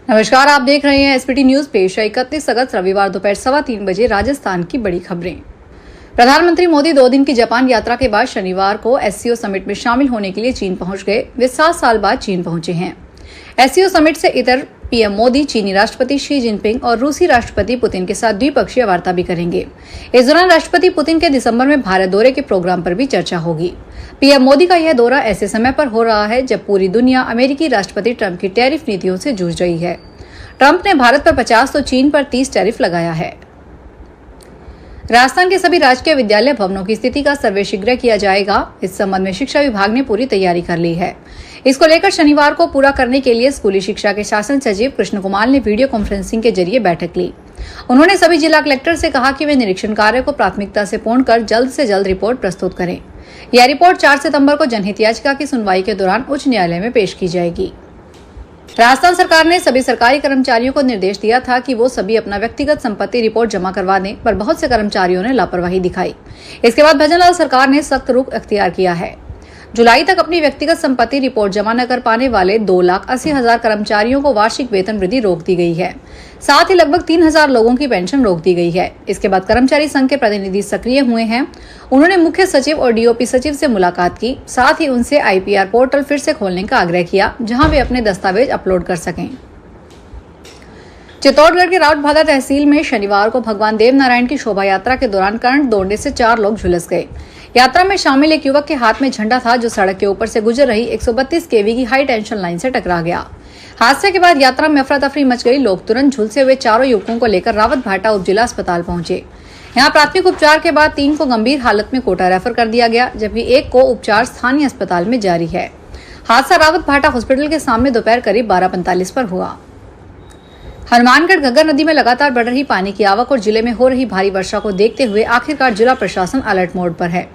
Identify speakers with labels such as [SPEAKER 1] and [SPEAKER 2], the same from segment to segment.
[SPEAKER 1] नमस्कार, आप देख रहे हैं एसपीटी न्यूज। पेश है 31 अगस्त रविवार दोपहर 3:15 बजे राजस्थान की बड़ी खबरें। प्रधानमंत्री मोदी 2 दिन की जापान यात्रा के बाद शनिवार को एससीओ समिट में शामिल होने के लिए चीन पहुंच गए। वे 7 साल बाद चीन पहुंचे हैं। एससीओ समिट से इतर पीएम मोदी चीनी राष्ट्रपति शी जिनपिंग और रूसी राष्ट्रपति पुतिन के साथ द्विपक्षीय वार्ता भी करेंगे। इस दौरान राष्ट्रपति पुतिन के दिसंबर में भारत दौरे के प्रोग्राम पर भी चर्चा होगी। पीएम मोदी का यह दौरा ऐसे समय पर हो रहा है जब पूरी दुनिया अमेरिकी राष्ट्रपति ट्रंप की टैरिफ नीतियों से जूझ रही है। ट्रंप ने भारत पर 50 तो चीन पर 30 टैरिफ लगाया है। राजस्थान के सभी राजकीय विद्यालय भवनों की स्थिति का सर्वे शीघ्र किया जाएगा। इस संबंध में शिक्षा विभाग ने पूरी तैयारी कर ली है। इसको लेकर शनिवार को पूरा करने के लिए स्कूली शिक्षा के शासन सचिव कृष्ण कुमार ने वीडियो कॉन्फ्रेंसिंग के जरिए बैठक ली। उन्होंने सभी जिला कलेक्टर से कहा कि वे निरीक्षण कार्य को प्राथमिकता से पूर्ण कर जल्द से जल्द रिपोर्ट प्रस्तुत करें। यह रिपोर्ट 4 सितंबर को जनहित याचिका की सुनवाई के दौरान उच्च न्यायालय में पेश की जाएगी। राजस्थान सरकार ने सभी सरकारी कर्मचारियों को निर्देश दिया था कि वो सभी अपना व्यक्तिगत संपत्ति रिपोर्ट जमा करवा दें, पर बहुत से कर्मचारियों ने लापरवाही दिखाई। इसके बाद भजनलाल सरकार ने सख्त रुख अख्तियार किया है। जुलाई तक अपनी व्यक्तिगत संपत्ति रिपोर्ट जमा न कर पाने वाले 2,80,000 कर्मचारियों को वार्षिक वेतन वृद्धि रोक दी गई है। साथ ही लगभग 3,000 लोगों की पेंशन रोक दी गई है। इसके बाद कर्मचारी संघ के प्रतिनिधि सक्रिय हुए हैं। उन्होंने मुख्य सचिव और डीओपी सचिव से मुलाकात की। साथ ही उनसे आईपीआर पोर्टल फिर से खोलने का आग्रह किया, जहां वे अपने दस्तावेज अपलोड कर सकें। चित्तौड़गढ़ के राउतभादा तहसील में शनिवार को भगवान देव नारायण की शोभा यात्रा के दौरान करंट दौड़ने से 4 लोग झुलस गए। यात्रा में शामिल एक युवक के हाथ में झंडा था, जो सड़क के ऊपर से गुजर रही 132 केवी की हाई टेंशन लाइन से टकरा गया। हादसे के बाद यात्रा में अफरा तफरी मच गई। लोग तुरंत झुलसे हुए चारों युवकों को लेकर रावतभाटा उपजिला अस्पताल पहुंचे। यहाँ प्राथमिक उपचार के बाद 3 को गंभीर हालत में कोटा रेफर कर दिया गया, जबकि 1 को उपचार स्थानीय अस्पताल में जारी है। हादसा रावतभाटा हॉस्पिटल के सामने दोपहर करीब 12:45 पर हुआ। हनुमानगढ़ घग्गर नदी में लगातार बढ़ रही पानी की आवक और जिले में हो रही भारी वर्षा को देखते हुए आखिरकार जिला प्रशासन अलर्ट मोड पर है।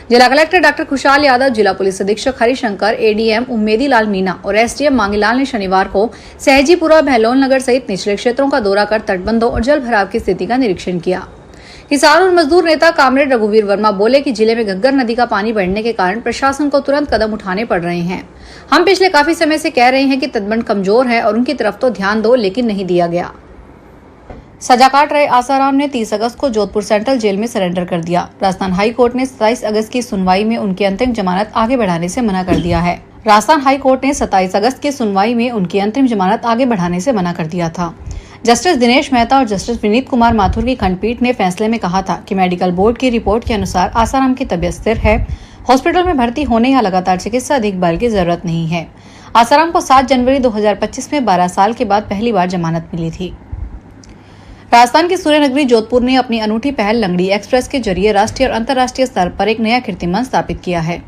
[SPEAKER 1] जिला कलेक्टर डॉक्टर खुशहाल यादव, जिला पुलिस अधीक्षक हरिशंकर, एडीएम उम्मेदी लाल मीना और एसडीएम मांगीलाल ने शनिवार को सहजीपुरा, बहलोल नगर सहित निचले क्षेत्रों का दौरा कर तटबंधों और जल भराव की स्थिति का निरीक्षण किया। किसान और मजदूर नेता कामरेड रघुवीर वर्मा बोले कि जिले में घग्गर नदी का पानी बढ़ने के कारण प्रशासन को तुरंत कदम उठाने पड़ रहे हैं। हम पिछले काफी समय से कह रहे हैं कि तटबंध कमजोर है और उनकी तरफ तो ध्यान दो, लेकिन नहीं दिया गया। सजा काट रहे आसाराम ने 30 अगस्त को जोधपुर सेंट्रल जेल में सरेंडर कर दिया। राजस्थान हाई कोर्ट ने 27 अगस्त की सुनवाई में उनकी अंतरिम जमानत आगे बढ़ाने से मना कर दिया है। राजस्थान हाई कोर्ट ने 27 अगस्त की सुनवाई में उनकी अंतरिम जमानत आगे बढ़ाने से मना कर दिया था। जस्टिस दिनेश मेहता और जस्टिस विनीत कुमार माथुर की खंडपीठ ने फैसले में कहा था कि मेडिकल बोर्ड की रिपोर्ट के अनुसार आसाराम की तबीयत स्थिर है। हॉस्पिटल में भर्ती होने या लगातार चिकित्सा देखभाल की जरूरत नहीं है। आसाराम को 7 जनवरी 2025 में 12 साल के बाद पहली बार जमानत मिली थी। राजस्थान की सूर्यनगरी जोधपुर ने अपनी अनूठी पहल लंगड़ी एक्सप्रेस के जरिए राष्ट्रीय और अंतर्राष्ट्रीय स्तर पर एक नया कीर्तिमान स्थापित किया है।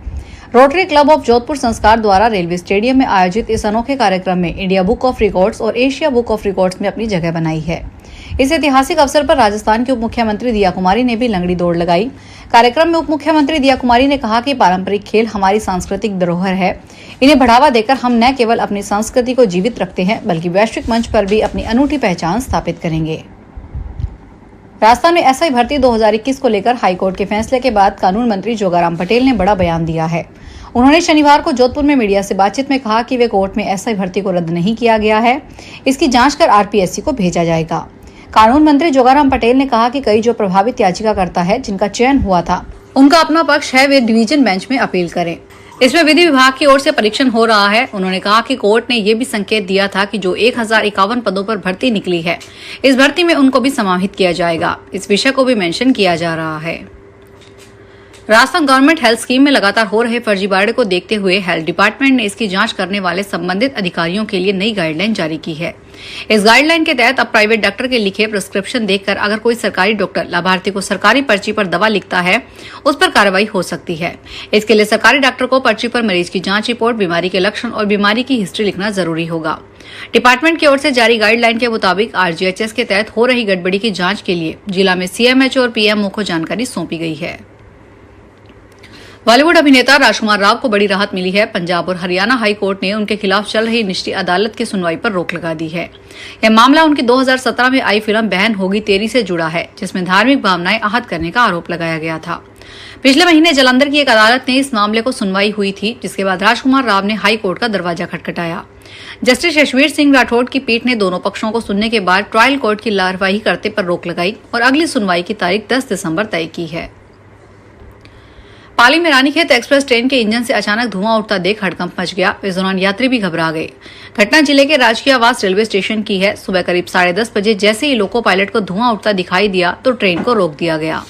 [SPEAKER 1] रोटरी क्लब ऑफ जोधपुर संस्कार द्वारा रेलवे स्टेडियम में आयोजित इस अनोखे कार्यक्रम में इंडिया बुक ऑफ रिकॉर्ड्स और एशिया बुक ऑफ रिकॉर्ड्स में अपनी जगह बनाई है। इस ऐतिहासिक अवसर पर राजस्थान की उप मुख्यमंत्री दिया कुमारी ने भी लंगड़ी दौड़ लगाई। कार्यक्रम में उप मुख्यमंत्री दिया कुमारी ने कहा कि पारंपरिक खेल हमारी सांस्कृतिक धरोहर है। इन्हें बढ़ावा देकर हम न केवल अपनी संस्कृति को जीवित रखते हैं, बल्कि वैश्विक मंच पर भी अपनी अनूठी पहचान स्थापित करेंगे। राजस्थान में एसआई भर्ती 2021 को लेकर हाईकोर्ट के फैसले के बाद कानून मंत्री जोगाराम पटेल ने बड़ा बयान दिया है। उन्होंने शनिवार को जोधपुर में मीडिया से बातचीत में कहा कि वे कोर्ट में एसआई भर्ती को रद्द नहीं किया गया है, इसकी जांच कर आरपीएससी को भेजा जाएगा। कानून मंत्री जोगाराम पटेल ने कहा कि कई जो प्रभावित याचिकाकर्ता है जिनका चयन हुआ था, उनका अपना पक्ष है, वे डिवीजन बेंच में अपील करें। इसमें विधि विभाग की ओर से परीक्षण हो रहा है। उन्होंने कहा कि कोर्ट ने यह भी संकेत दिया था कि जो 1051 पदों पर भर्ती निकली है, इस भर्ती में उनको भी समाहित किया जाएगा। इस विषय को भी मेंशन किया जा रहा है। राजस्थान गवर्नमेंट हेल्थ स्कीम में लगातार हो रहे फर्जीवाड़े को देखते हुए हेल्थ डिपार्टमेंट ने इसकी जांच करने वाले संबंधित अधिकारियों के लिए नई गाइडलाइन जारी की है। इस गाइडलाइन के तहत अब प्राइवेट डॉक्टर के लिखे प्रिस्क्रिप्शन देखकर अगर कोई सरकारी डॉक्टर लाभार्थी को सरकारी पर्ची पर दवा लिखता है, उस पर कार्रवाई हो सकती है। इसके लिए सरकारी डॉक्टर को पर्ची पर मरीज की जांच रिपोर्ट, बीमारी के लक्षण और बीमारी की हिस्ट्री लिखना जरूरी होगा। डिपार्टमेंट की ओर से जारी गाइडलाइन के मुताबिक आरजीएचएस के तहत हो रही गड़बड़ी की जांच के लिए जिला में सीएमएचओ और पीएमओ को जानकारी सौंपी गई है। बॉलीवुड अभिनेता राजकुमार राव को बड़ी राहत मिली है। पंजाब और हरियाणा हाई कोर्ट ने उनके खिलाफ चल रही निचली अदालत की सुनवाई पर रोक लगा दी है। यह मामला उनकी 2017 में आई फिल्म बहन होगी तेरी से जुड़ा है, जिसमें धार्मिक भावनाएं आहत करने का आरोप लगाया गया था। पिछले महीने जालंधर की एक अदालत ने इस मामले को सुनवाई हुई थी, जिसके बाद राजकुमार राव ने हाई कोर्ट का दरवाजा खटखटाया। जस्टिस यशवीर सिंह राठौड़ की पीठ ने दोनों पक्षों को सुनने के बाद ट्रायल कोर्ट की लापरवाही करते पर रोक लगाई और अगली सुनवाई की तारीख 10 दिसंबर तय की है। पाली में रानीखेत एक्सप्रेस ट्रेन के इंजन से अचानक धुआं उठता देख हड़कंप मच गया। इस दौरान यात्री भी घबरा गए। घटना जिले के राजकीय आवास रेलवे स्टेशन की है। सुबह करीब 10:30 बजे जैसे ही लोको पायलट को धुआं उठता दिखाई दिया तो ट्रेन को रोक दिया गया।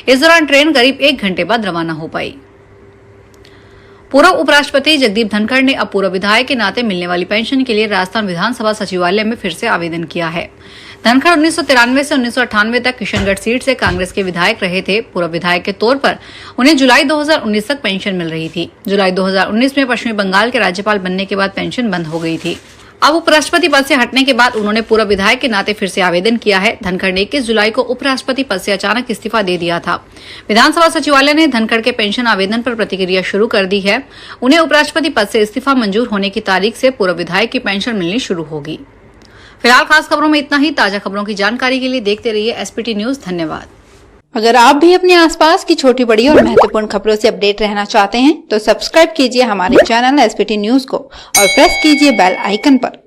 [SPEAKER 1] इस दौरान ट्रेन करीब 1 घंटे बाद रवाना हो पाई। पूर्व उपराष्ट्रपति जगदीप धनखड़ ने अब पूर्व विधायक के नाते मिलने वाली पेंशन के लिए राजस्थान विधानसभा सचिवालय में फिर से आवेदन किया है। धनखड़ 1993 से 1998 तक किशनगढ़ सीट से कांग्रेस के विधायक रहे थे। पूर्व विधायक के तौर पर उन्हें जुलाई 2019 तक पेंशन मिल रही थी। जुलाई 2019 में पश्चिमी बंगाल के राज्यपाल बनने के बाद पेंशन बंद हो गई थी। अब उपराष्ट्रपति पद से हटने के बाद उन्होंने पूर्व विधायक के नाते फिर से आवेदन किया है। धनखड़ ने 21 जुलाई को उपराष्ट्रपति पद से अचानक इस्तीफा दे दिया था। विधानसभा सचिवालय ने धनखड़ के पेंशन आवेदन पर प्रतिक्रिया शुरू कर दी है। उन्हें उपराष्ट्रपति पद से इस्तीफा मंजूर होने की तारीख से पूर्व विधायक की पेंशन मिलनी शुरू होगी। फिलहाल खास खबरों में इतना ही। ताजा खबरों की जानकारी के लिए देखते रहिए एसपीटी न्यूज। धन्यवाद।
[SPEAKER 2] अगर आप भी अपने आसपास की छोटी बड़ी और महत्वपूर्ण खबरों से अपडेट रहना चाहते हैं तो सब्सक्राइब कीजिए हमारे चैनल एसपीटी न्यूज को और प्रेस कीजिए बेल आइकन पर